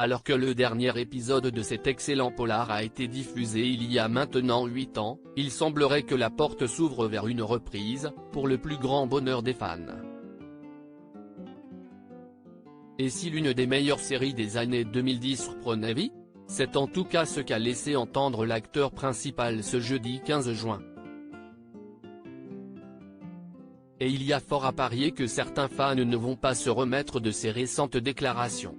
Alors que le dernier épisode de cet excellent polar a été diffusé il y a maintenant 8 ans, il semblerait que la porte s'ouvre vers une reprise, pour le plus grand bonheur des fans. Et si l'une des meilleures séries des années 2010 reprenait vie? C'est en tout cas ce qu'a laissé entendre l'acteur principal ce jeudi 15 juin. Et il y a fort à parier que certains fans ne vont pas se remettre de ces récentes déclarations.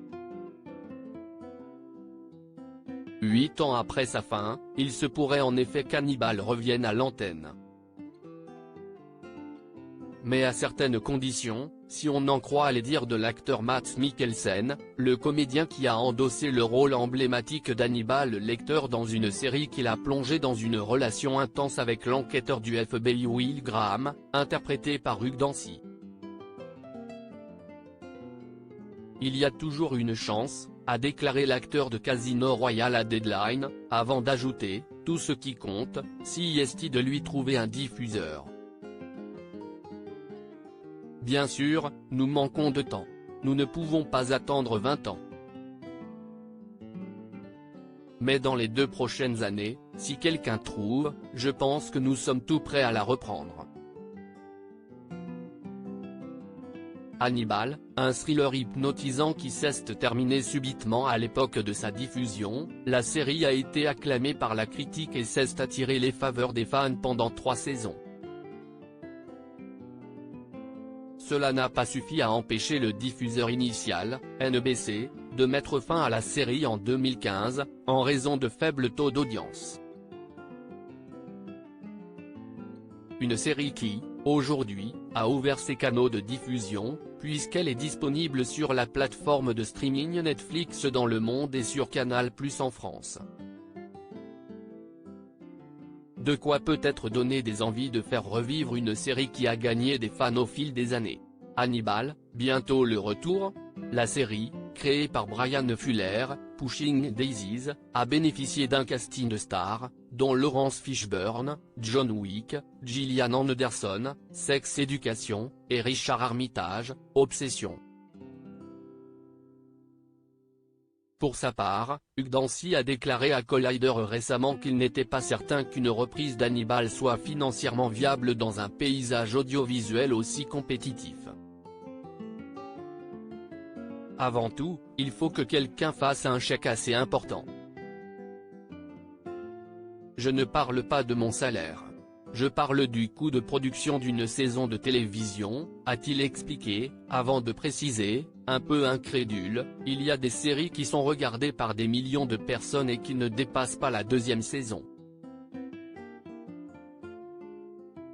8 ans après sa fin, il se pourrait en effet qu'Hannibal revienne à l'antenne. Mais à certaines conditions, si on en croit les dires de l'acteur Mads Mikkelsen, le comédien qui a endossé le rôle emblématique d'Hannibal Lecter dans une série qu'il a plongé dans une relation intense avec l'enquêteur du FBI Will Graham, interprété par Hugh Dancy. Il y a toujours une chance, a déclaré l'acteur de Casino Royale à Deadline, avant d'ajouter, tout ce qui compte, si est de lui trouver un diffuseur. Bien sûr, nous manquons de temps. Nous ne pouvons pas attendre 20 ans. Mais dans les 2 prochaines années, si quelqu'un trouve, je pense que nous sommes tout prêts à la reprendre. Hannibal, un thriller hypnotisant qui s'est terminé subitement à l'époque de sa diffusion, la série a été acclamée par la critique et s'est attiré les faveurs des fans pendant 3 saisons. Cela n'a pas suffi à empêcher le diffuseur initial, NBC, de mettre fin à la série en 2015, en raison de faibles taux d'audience. Une série qui, aujourd'hui, a ouvert ses canaux de diffusion, puisqu'elle est disponible sur la plateforme de streaming Netflix dans le monde et sur Canal+ en France. De quoi peut-être donner des envies de faire revivre une série qui a gagné des fans au fil des années. Hannibal, bientôt le retour. La série, créée par Brian Fuller, Pushing Daisies, a bénéficié d'un casting de stars, dont Laurence Fishburne, John Wick, Gillian Anderson, Sex Education, et Richard Armitage, Obsession. Pour sa part, Hugh Dancy a déclaré à Collider récemment qu'il n'était pas certain qu'une reprise d'Hannibal soit financièrement viable dans un paysage audiovisuel aussi compétitif. Avant tout, il faut que quelqu'un fasse un chèque assez important. Je ne parle pas de mon salaire. Je parle du coût de production d'une saison de télévision, a-t-il expliqué, avant de préciser, un peu incrédule, il y a des séries qui sont regardées par des millions de personnes et qui ne dépassent pas la 2e saison.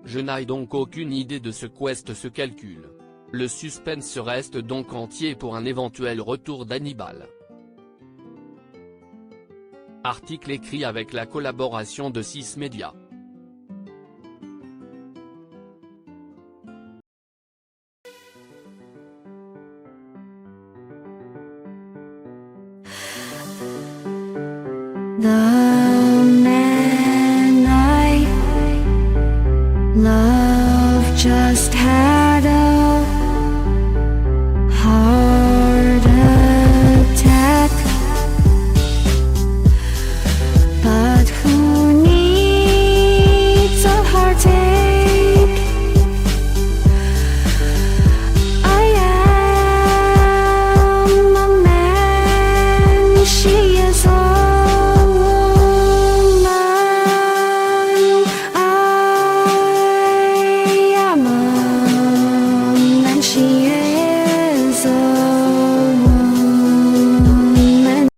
Je n'ai donc aucune idée de ce qu'est ce calcul. Le suspense reste donc entier pour un éventuel retour d'Hannibal. Article écrit avec la collaboration de 6 médias. The man I love just had